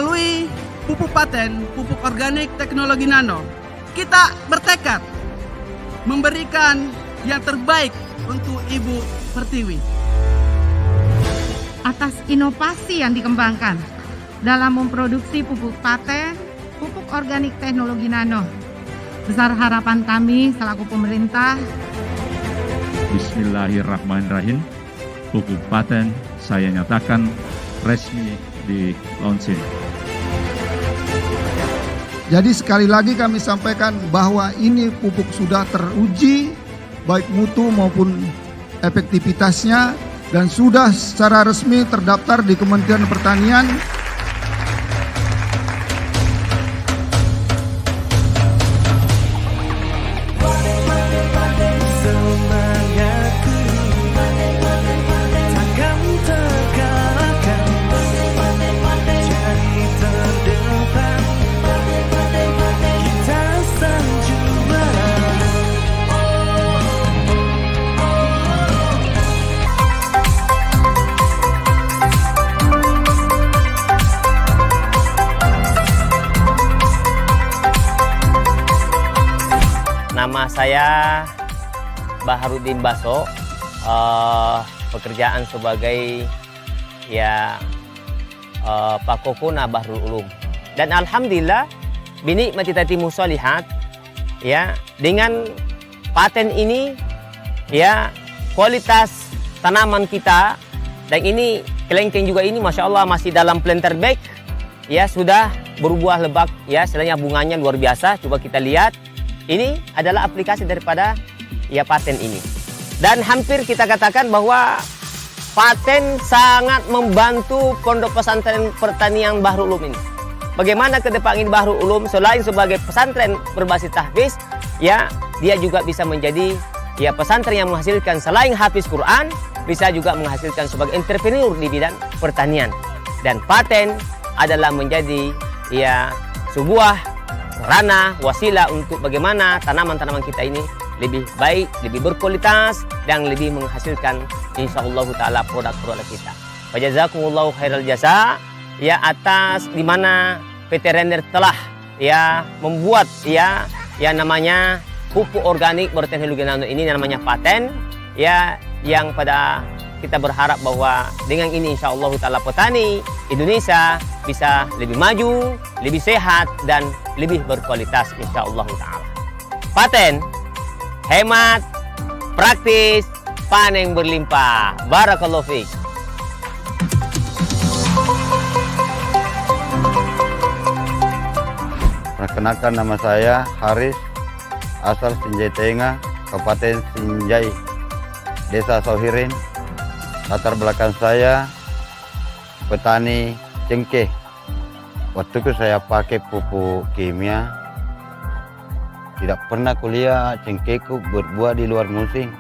Melalui pupuk paten, pupuk organik teknologi nano, kita bertekad memberikan yang terbaik untuk Ibu Pertiwi. Atas inovasi yang dikembangkan dalam memproduksi pupuk paten, pupuk organik teknologi nano, besar harapan kami selaku pemerintah. Bismillahirrahmanirrahim. Pupuk paten saya nyatakan resmi di launching. Jadi sekali lagi kami sampaikan bahwa ini pupuk sudah teruji baik mutu maupun efektivitasnya dan sudah secara resmi terdaftar di Kementerian Pertanian. Nama saya Baharudin Baso, pekerjaan sebagai Pakokuna Bahrul Ulum. Dan alhamdulillah binikmati tatimu sholihat, dengan paten ini kualitas tanaman kita, dan ini kelengkeng juga ini masya Allah masih dalam planter bag, sudah berbuah lebat, istilahnya bunganya luar biasa. Coba kita lihat. Ini adalah aplikasi daripada paten ini. Dan hampir kita katakan bahwa paten sangat membantu Pondok Pesantren Pertanian Bahrul Ulum ini. Bagaimana ke depan ini Bahrul Ulum selain sebagai pesantren berbasis tahfiz, dia juga bisa menjadi pesantren yang menghasilkan selain hafiz Quran, bisa juga menghasilkan sebagai entrepreneur di bidang pertanian. Dan paten adalah menjadi sebuah ranah wasilah untuk bagaimana tanaman-tanaman kita ini lebih baik, lebih berkualitas, dan lebih menghasilkan insyaallah ta'ala produk-produk kita. Wajazakumullahu khairal jasa atas di mana PT Renner telah membuat namanya pupuk organik berteknologi nano ini namanya paten yang pada kita berharap bahwa dengan ini insyaallah ta'ala petani Indonesia bisa lebih maju, lebih sehat, dan lebih berkualitas insyaallah ta'ala. Paten, hemat, praktis, panen berlimpah. Barakallahu fiik. Perkenalkan, nama saya Haris, asal Sinjai Tengah, Kabupaten Sinjai, Desa Sohirin. Latar belakang saya petani cengkeh. Waktu itu saya pakai pupuk kimia. Tidak pernah kuliah cengkehku berbuah di luar musim.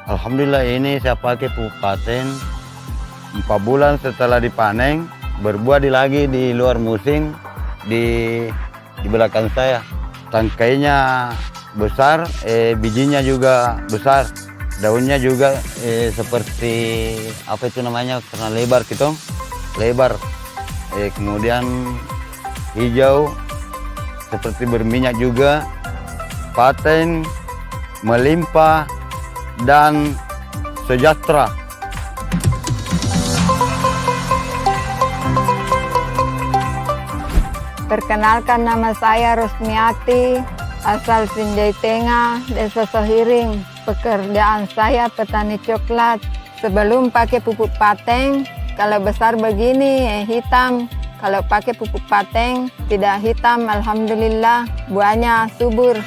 Alhamdulillah ini saya pakai pupuk paten. 4 bulan setelah dipanen, berbuah lagi di luar musim di belakang saya. Tangkainya besar, bijinya juga besar. Daunnya juga seperti apa itu namanya, karena lebar gitu, lebar. Kemudian hijau, seperti berminyak juga. Paten, melimpah, dan sejahtera. Perkenalkan, nama saya Rusmiati, asal Sinjai Tengah, Desa Sohiring. Pekerjaan saya petani coklat. Sebelum pakai pupuk paten, kalau besar begini hitam. Kalau pakai pupuk paten tidak hitam, alhamdulillah buahnya subur.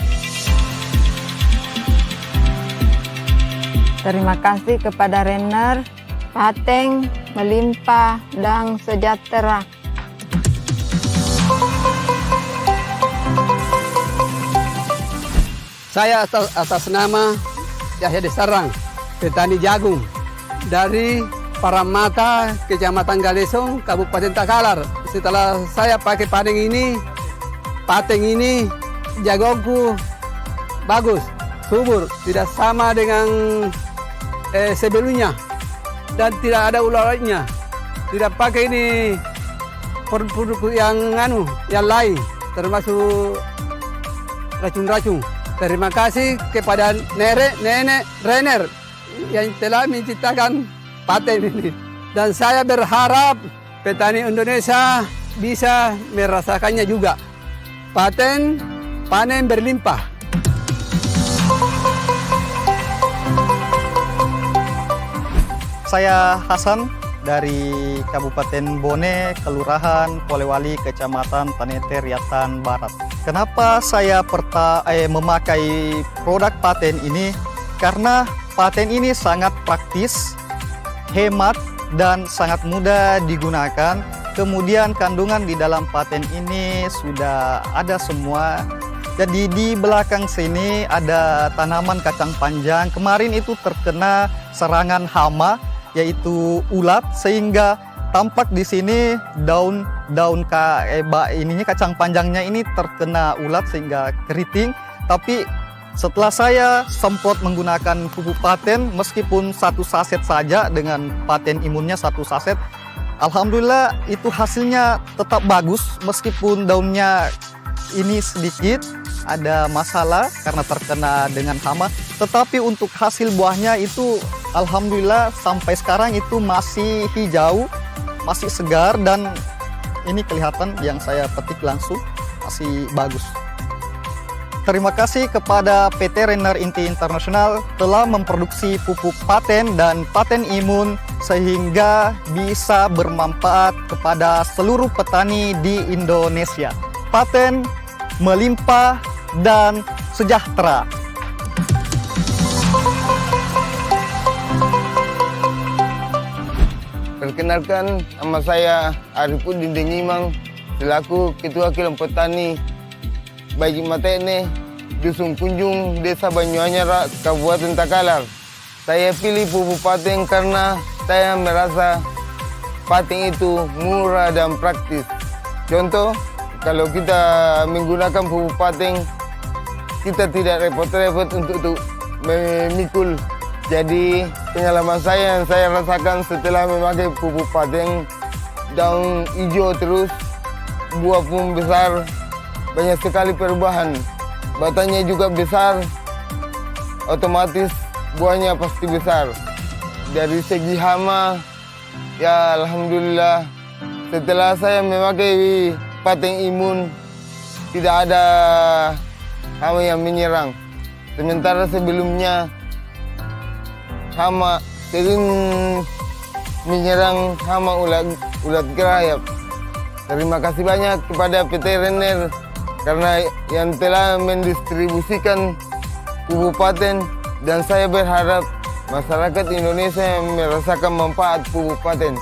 Terima kasih kepada Renner, paten, melimpah, dan sejahtera. Saya atas nama Yahya Desarang, petani jagung dari Paramata, Kecamatan Galesong, Kabupaten Takalar. Setelah saya pakai paten ini, jagungku bagus, subur, tidak sama dengan sebelumnya, dan tidak ada ularnya. Tidak pakai ini produk yang lain, termasuk racun-racun. Terima kasih kepada nenek Renner yang telah menciptakan paten ini. Dan saya berharap petani Indonesia bisa merasakannya juga. Paten panen berlimpah. Saya Hasan dari Kabupaten Bone, Kelurahan Polewali, Kecamatan Tanete, Riau Barat. Kenapa saya memakai produk paten ini? Karena paten ini sangat praktis, hemat, dan sangat mudah digunakan. Kemudian kandungan di dalam paten ini sudah ada semua. Jadi di belakang sini ada tanaman kacang panjang. Kemarin itu terkena serangan hama, yaitu ulat, sehingga tampak di sini daun kacang panjangnya ini terkena ulat sehingga keriting. Tapi setelah saya sempat menggunakan pupuk paten, meskipun 1 saset saja dengan paten imunnya 1 saset, alhamdulillah itu hasilnya tetap bagus meskipun daunnya ini sedikit ada masalah karena terkena dengan hama. Tetapi untuk hasil buahnya itu alhamdulillah sampai sekarang itu masih hijau, masih segar, dan ini kelihatan yang saya petik langsung masih bagus. Terima kasih kepada PT Renner Inti Internasional telah memproduksi pupuk paten dan paten imun sehingga bisa bermanfaat kepada seluruh petani di Indonesia. Paten melimpah dan sejahtera. Perkenalkan, nama saya Arifudin Denyimang selaku Ketua Kelompok Tani Baji Matene, Dusun Kunjung, Desa Banyuanyar, Kabupaten Takalar. Saya pilih pupuk paten karena saya merasa paten itu murah dan praktis. Contoh, kalau kita menggunakan pupuk paten, kita tidak repot-repot untuk memikul. Jadi pengalaman saya yang saya rasakan setelah memakai pupuk paten, daun hijau terus, buah pun besar, banyak sekali perubahan. Batangnya juga besar, otomatis buahnya pasti besar. Dari segi hama, ya alhamdulillah setelah saya memakai paten imun, tidak ada hama yang menyerang. Sementara sebelumnya hama sering menyerang hama ulat gerayap. Terima kasih banyak kepada PT Renner karena yang telah mendistribusikan pupuk paten, dan saya berharap masyarakat Indonesia merasakan manfaat pupuk paten.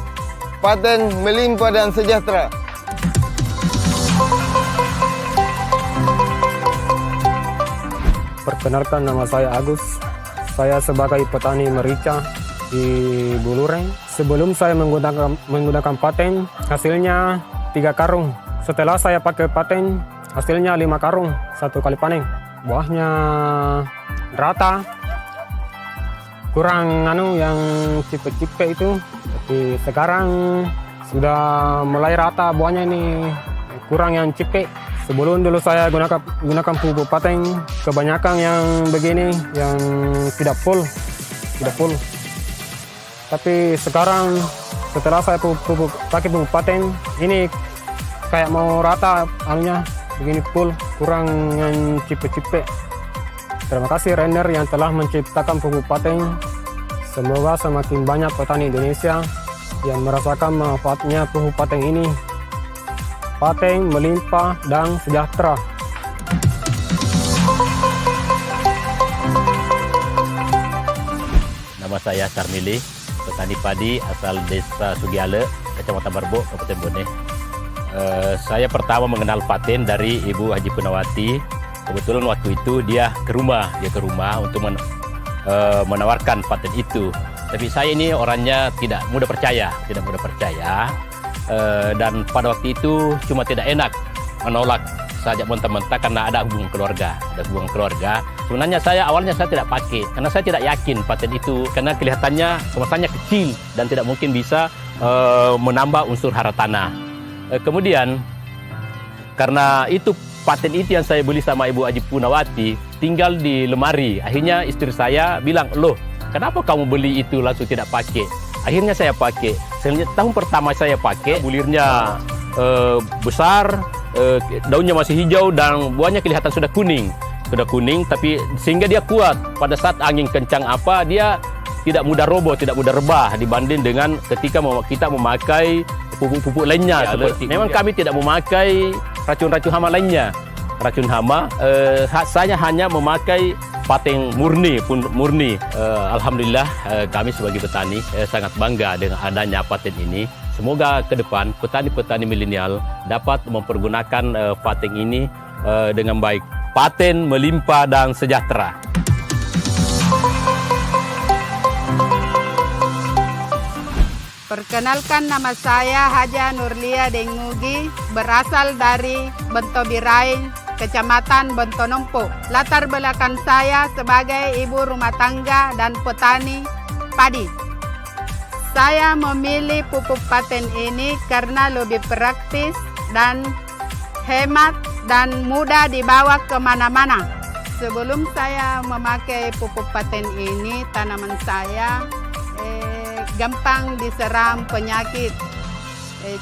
Paten melimpah dan sejahtera. Perkenalkan, nama saya Agus. Saya sebagai petani merica di Bulureng. Sebelum saya menggunakan paten, hasilnya 3 karung. Setelah saya pakai paten, hasilnya 5 karung 1 kali panen. Buahnya rata, kurang yang cipe-cipe itu. Tapi sekarang sudah mulai rata buahnya, ini kurang yang cipe. Sebelum dulu saya gunakan pupuk paten, kebanyakan yang begini yang tidak full. Tapi sekarang setelah saya pakai pupuk paten, ini kayak mau rata anunya, begini full, kurang yang cipe-cipe. Terima kasih Renner yang telah menciptakan pupuk paten. Semoga semakin banyak petani Indonesia yang merasakan manfaatnya pupuk paten ini. Paten melimpah dan sejahtera. Nama saya Sarmili, petani padi asal Desa Sugiale, Kecamatan Barbuk, Kabupaten Bone. Saya pertama mengenal paten dari Ibu Haji Punawati. Kebetulan waktu itu dia ke rumah untuk menawarkan paten itu. Tapi saya ini orangnya tidak mudah percaya. Dan pada waktu itu cuma tidak enak menolak saja mentah-mentah karena ada hubungan keluarga. Sebenarnya awalnya saya tidak pakai karena saya tidak yakin paten itu, karena kelihatannya kemasannya kecil dan tidak mungkin bisa menambah unsur hara tanah. Kemudian karena itu paten itu yang saya beli sama Ibu Haji Punawati tinggal di lemari. Akhirnya istri saya bilang, loh kenapa kamu beli itu langsung tidak pakai? Akhirnya saya pakai. Tahun pertama saya pakai, bulirnya besar, daunnya masih hijau dan buahnya kelihatan sudah kuning. Tapi sehingga dia kuat. Pada saat angin kencang dia tidak mudah roboh, tidak mudah rebah dibanding dengan ketika kita memakai pupuk-pupuk lainnya. Memang kami tidak memakai racun-racun hama lainnya. Racun hama, saya hanya memakai paten murni. Alhamdulillah kami sebagai petani sangat bangga dengan adanya paten ini. Semoga ke depan petani-petani milenial dapat mempergunakan paten ini dengan baik. Paten melimpah dan sejahtera. Perkenalkan, nama saya Haja Nurlia Dengugi, berasal dari Bentobirain, Kecamatan Bentonompo. Latar belakang saya sebagai ibu rumah tangga dan petani padi. Saya memilih pupuk paten ini karena lebih praktis dan hemat dan mudah dibawa kemana-mana. Sebelum saya memakai pupuk paten ini, tanaman saya gampang diserang penyakit.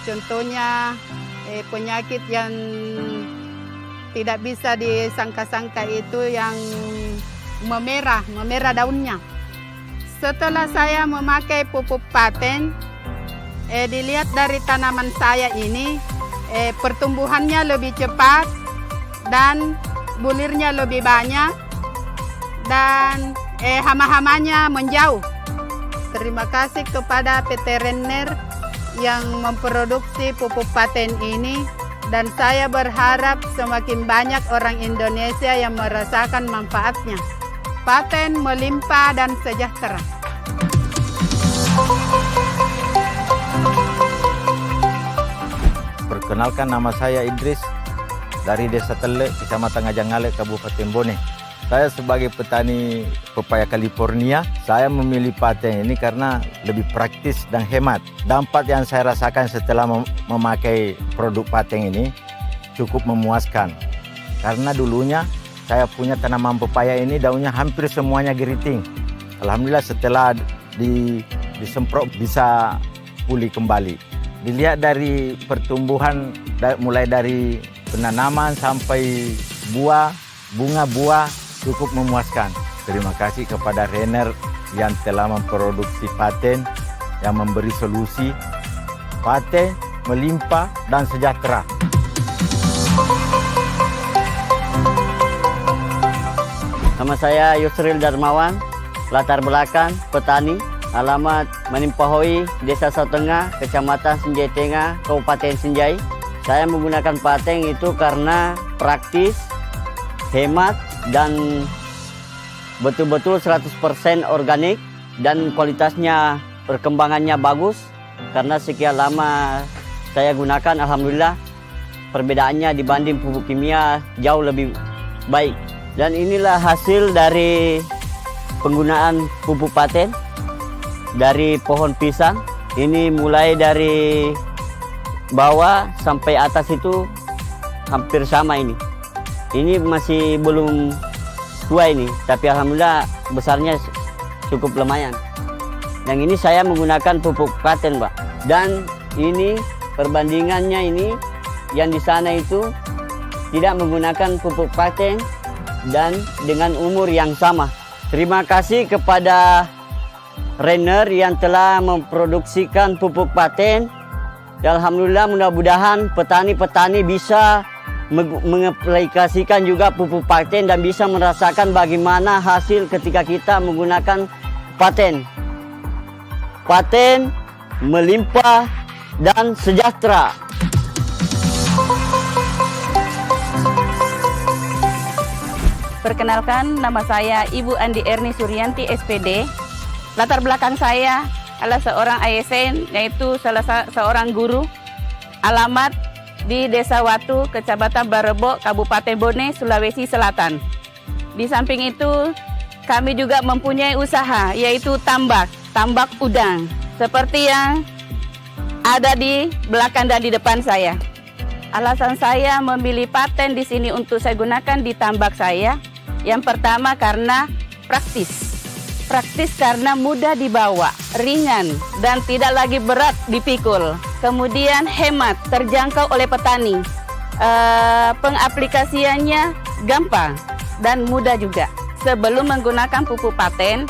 Contohnya penyakit yang tidak bisa disangka-sangka itu yang memerah daunnya. Setelah saya memakai pupuk paten, dilihat dari tanaman saya ini, pertumbuhannya lebih cepat dan bulirnya lebih banyak dan hama-hamanya menjauh. Terima kasih kepada veteriner yang memproduksi pupuk paten ini, dan saya berharap semakin banyak orang Indonesia yang merasakan manfaatnya. Paten melimpah dan sejahtera. Perkenalkan, nama saya Idris dari Desa Telek, Kecamatan Ngajangale, Kabupaten Bone. Saya sebagai petani pepaya California, saya memilih paten ini karena lebih praktis dan hemat. Dampak yang saya rasakan setelah memakai produk paten ini cukup memuaskan. Karena dulunya saya punya tanaman pepaya ini daunnya hampir semuanya geriting. Alhamdulillah setelah disemprot bisa pulih kembali. Dilihat dari pertumbuhan mulai dari penanaman sampai bunga buah cukup memuaskan. Terima kasih kepada Renner yang telah memproduksi paten yang memberi solusi paten melimpah dan sejahtera. Nama saya Yusril Darmawan, latar belakang petani, alamat Manimpahoi, Desa Sautengah, Kecamatan Sinjai Tengah, Kabupaten Sinjai. Saya menggunakan paten itu karena praktis, hemat, dan betul-betul 100% organik dan kualitasnya perkembangannya bagus. Karena sekian lama saya gunakan, alhamdulillah perbedaannya dibanding pupuk kimia jauh lebih baik. Dan inilah hasil dari penggunaan pupuk paten dari pohon pisang. Ini mulai dari bawah sampai atas itu hampir sama ini. Ini masih belum tua ini, tapi alhamdulillah besarnya cukup lumayan. Yang ini saya menggunakan pupuk paten, Pak. Dan ini perbandingannya ini yang di sana itu tidak menggunakan pupuk paten dan dengan umur yang sama. Terima kasih kepada Renner yang telah memproduksikan pupuk paten. Dan alhamdulillah mudah-mudahan petani-petani bisa mengaplikasikan juga pupuk paten dan bisa merasakan bagaimana hasil ketika kita menggunakan paten. Paten melimpah dan sejahtera. Perkenalkan, nama saya Ibu Andi Erni Suryanti SPD. Latar belakang saya adalah seorang ASN, yaitu seorang guru. Alamat di Desa Watu, Kecamatan Barebo, Kabupaten Bone, Sulawesi Selatan. Di samping itu, kami juga mempunyai usaha, yaitu tambak udang. Seperti yang ada di belakang dan di depan saya. Alasan saya memilih paten di sini untuk saya gunakan di tambak saya, yang pertama karena praktis. Praktis karena mudah dibawa, ringan, dan tidak lagi berat dipikul. Kemudian hemat, terjangkau oleh petani. Pengaplikasiannya gampang dan mudah juga. Sebelum menggunakan pupuk paten,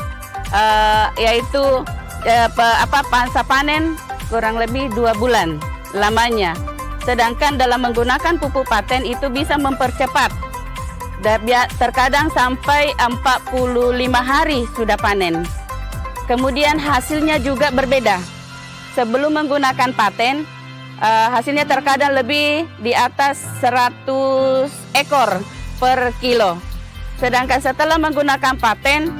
yaitu masa panen kurang lebih 2 bulan lamanya. Sedangkan dalam menggunakan pupuk paten itu bisa mempercepat. Terkadang sampai 45 hari sudah panen. Kemudian hasilnya juga berbeda. Sebelum menggunakan paten, hasilnya terkadang lebih di atas 100 ekor per kilo. Sedangkan setelah menggunakan paten,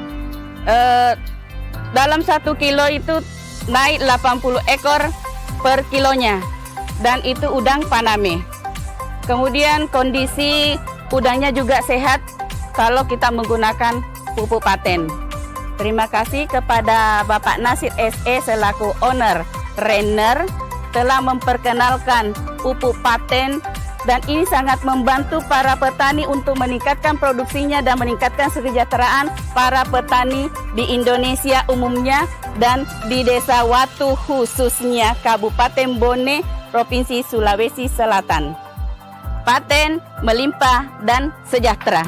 dalam 1 kilo itu naik 80 ekor per kilonya. Dan itu udang Paname. Kemudian kondisi udangnya juga sehat kalau kita menggunakan pupuk paten. Terima kasih kepada Bapak Nasir SE selaku owner Renner telah memperkenalkan pupuk paten, dan ini sangat membantu para petani untuk meningkatkan produksinya dan meningkatkan kesejahteraan para petani di Indonesia umumnya dan di Desa Watu khususnya Kabupaten Bone, Provinsi Sulawesi Selatan. Paten melimpah dan sejahtera.